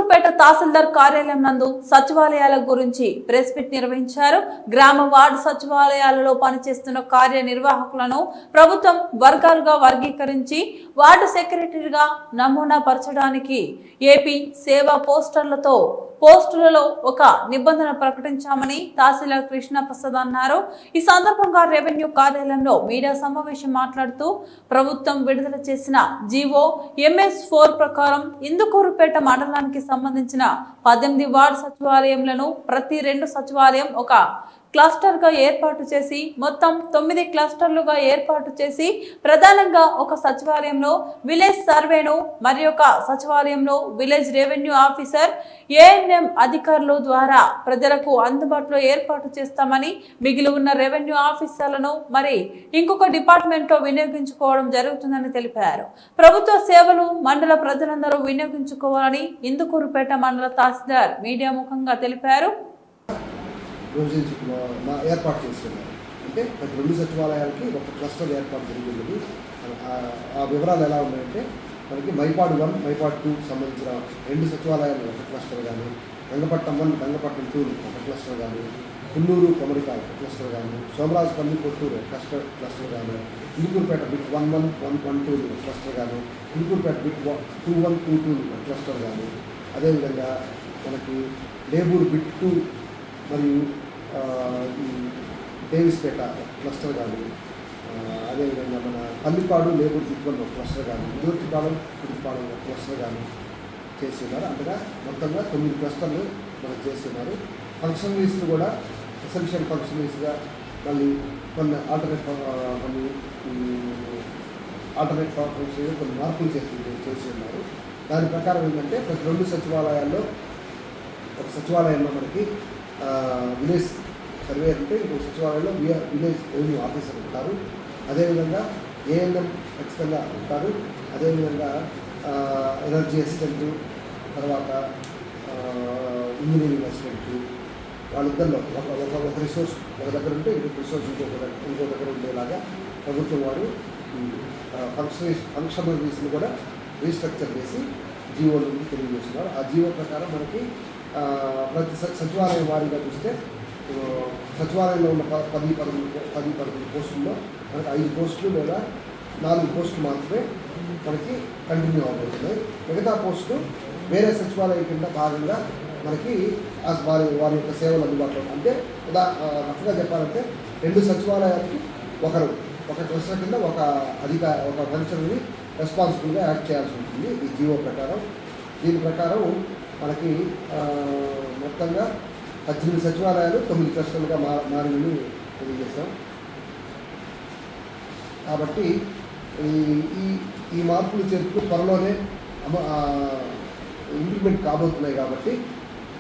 ఇందుకూరుపేట తహసీల్దార్ కార్యాలయం నందు సచివాలయాల గురించి ప్రెస్ మీట్ నిర్వహించారు. గ్రామ వార్డు సచివాలయాలలో పనిచేస్తున్న కార్యనిర్వాహకులను ప్రభుత్వం వర్గాలుగా వర్గీకరించి వార్డు సెక్రటరీగా నమూనా పరచడానికి ఏపీ సేవా పోస్టులలో ఒక నిబంధన ప్రకటించామని తహసీల్దార్ కృష్ణ ప్రసాద్ అన్నారు. ఈ సందర్భంగా రెవెన్యూ కార్యాలయంలో మీడియా సమావేశం మాట్లాడుతూ ప్రభుత్వం విడుదల చేసిన జీవో MS-4 ప్రకారం ఇందుకూరుపేట మండలానికి సంబంధించిన 18 వార్డు సచివాలయంలను ప్రతి 2 సచివాలయం ఒక క్లస్టర్ గా ఏర్పాటు చేసి మొత్తం 9 క్లస్టర్లుగా ఏర్పాటు చేసి ప్రధానంగా ఒక సచివాలయంలో విలేజ్ సర్వేను మరి ఒక సచివాలయంలో విలేజ్ రెవెన్యూ ఆఫీసర్ ANM అధికారుల ద్వారా ప్రజలకు అందుబాటులో ఏర్పాటు చేస్తామని మిగిలి ఉన్న రెవెన్యూ ఆఫీసర్లను మరి ఇంకొక డిపార్ట్మెంట్ లో వినియోగించుకోవడం జరుగుతుందని తెలిపారు. ప్రభుత్వ సేవలు మండల ప్రజలందరూ వినియోగించుకోవాలని ఇందుకూరుపేట మండల తహసీల్దార్ మీడియా ముఖంగా తెలిపారు. ఏర్పాటు చేస్తున్నారు. అంటే ప్రతి 2 సచివాలయాలకి ఒక క్లస్టర్ ఏర్పాటు జరిగింది. ఆ వివరాలు ఎలా ఉన్నాయంటే మనకి మైపాడు 1, మైపాడు 2 సంబంధించిన 2 సచివాలయాలు ఒక క్లస్టర్ కానీ, గంగపట్నం 1, గంగపట్నం 2 ఒక క్లస్టర్ కానీ, పుల్లూరు కొమరికాయ ఒక క్లస్టర్ కానీ, సోమరాజపల్లి కొట్టూరు క్లస్టర్ కానీ, ఇందుకూరుపేట బిట్ 11, 112 క్లస్టర్ కానీ, ఇందుకూరుపేట బిట్ 21, 22 క్లస్టర్ కానీ, అదేవిధంగా మనకి లేబూరు బిట్ 2 మరియు ఈ డేవిస్పేట క్లస్టర్ కానీ, అదేవిధంగా మన పల్లిపాడు లేబూర్ దిగ్బంధం క్లస్టర్ కానీ, ఉదూర్తిపాలెం పుడిపాలెం క్లస్టర్ కానీ చేస్తున్నారు. అంతగా మొత్తంగా 9 క్లస్టర్లు మనం చేస్తున్నారు. ఫంక్షనరీస్లు కూడా ఎసెన్షియల్ ఫంక్షనరీస్గా మళ్ళీ కొన్ని ఆల్టర్నేట్ ఫంక్షనరీస్ కొన్ని మార్పులు చేసి ఉన్నారు. దాని ప్రకారం ఏంటంటే ప్రతి 2 సచివాలయాల్లో ఒక సచివాలయంలో మనకి విలేజ్ సర్వే అంటే ఇంకో సచివాలయంలో విలేజ్ రెవెన్యూ ఆఫీసర్ ఉంటారు. అదేవిధంగా ANM ఖచ్చితంగా ఉంటారు. అదేవిధంగా ఎనర్జీ అసిస్టెంట్, తర్వాత ఇంజనీరింగ్ అసిస్టెంట్, వాళ్ళిద్దరిలో ఒక రిసోర్స్ ఒక దగ్గర ఉంటే ఇంకొక రిసోర్స్ ఇంకో దగ్గర ఉండేలాగా ప్రభుత్వం వారు ఫంక్షనరీస్ని కూడా రీస్ట్రక్చర్ చేసి జీవోల నుండి తెలియజేస్తున్నారు. ఆ జీవో ప్రకారం మనకి ప్రతి సచివాలయం వారీగా చూస్తే సచివాలయంలో ఉన్న 10-11 పోస్టుల్లో మనకి 5 పోస్టులు లేదా 4 పోస్టులు మాత్రమే మనకి కంటిన్యూ అవబోతున్నాయి. మిగతా పోస్టులు వేరే సచివాలయం కింద భాగంగా మనకి వారి యొక్క సేవలు అందుబాటులో అంటే రఫ్గా చెప్పాలంటే 2 సచివాలయాలకి ఒక క్లస్టర్ కింద ఒక ఫంక్షన్ని రెస్పాన్సిబుల్గా యాక్ట్ చేయాల్సి ఉంటుంది ఈ జీవో ప్రకారం. దీని ప్రకారం మనకి మొత్తంగా 18 సచివాలయాలు 9 క్లస్టర్లుగా మారిందని తెలియజేశాం. కాబట్టి ఈ మార్పులు చేర్పులు త్వరలోనే ఇంప్లిమెంట్ కాబోతున్నాయి. కాబట్టి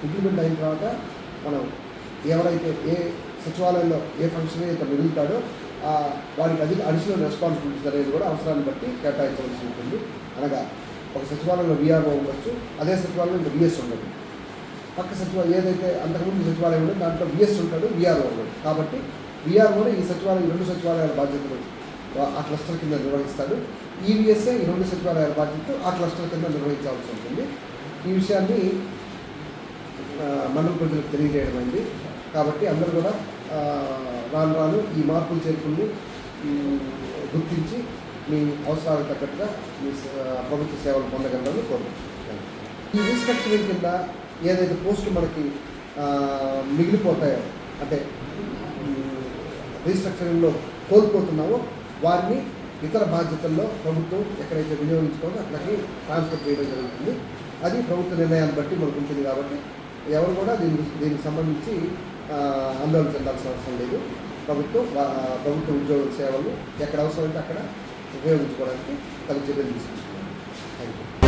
ఇంప్లిమెంట్ అయిన తర్వాత మనం ఎవరైతే ఏ సచివాలయంలో ఏ ఫంక్షన్ అయితే మిగులుతాడో వారికి అడిషనల్ రెస్పాన్సిబిలిటీస్ అనేది కూడా అవసరాన్ని బట్టి కేటాయించవలసి ఉంటుంది. అనగా ఒక సచివాలయంలో VRO ఉండొచ్చు, అదే సచివాలయంలో VS ఉండదు. పక్క సచివాలయం ఏదైతే అంతకుముందు సచివాలయం ఉండదు దాంట్లో VS ఉంటాడు, VRO ఉండదు. కాబట్టి VROనే ఈ సచివాలయం 2 సచివాలయాల బాధ్యతలు ఆ క్లస్టర్ కింద నిర్వహిస్తాడు. EVSఏ ఈ 2 సచివాలయాల బాధ్యతలు ఆ క్లస్టర్ కింద నిర్వహించాల్సి ఉంటుంది. ఈ విషయాన్ని మండల ప్రజలకు తెలియజేయడం అయింది. కాబట్టి అందరూ కూడా రాను ఈ మార్పులు చేర్పుల్ని గుర్తించి మీ అవసరాలకు తగ్గట్టుగా మీ ప్రభుత్వ సేవలు పొందగలరని కోరుకుంటున్నాను. ఈ రీస్ట్రక్చరింగ్ కింద ఏదైతే పోస్టులు మనకి మిగిలిపోతాయో అంటే రీస్ట్రక్చరింగ్లో కోల్పోతున్నావో వారిని ఇతర బాధ్యతల్లో ప్రభుత్వం ఎక్కడైతే వినియోగించుకోవాలో అక్కడికి ట్రాన్స్ఫర్ చేయడం జరుగుతుంది. అది ప్రభుత్వ నిర్ణయాన్ని బట్టి మనకు ఉంటుంది. కాబట్టి ఎవరు కూడా దీనికి సంబంధించి ఆందోళన చెందాల్సిన అవసరం లేదు. ప్రభుత్వ ఉద్యోగుల సేవలు ఎక్కడ అవసరమైతే అక్కడ ఉపయోగించుకోవడానికి తగు చర్యలు తీసుకుంటున్నాను. Thank you.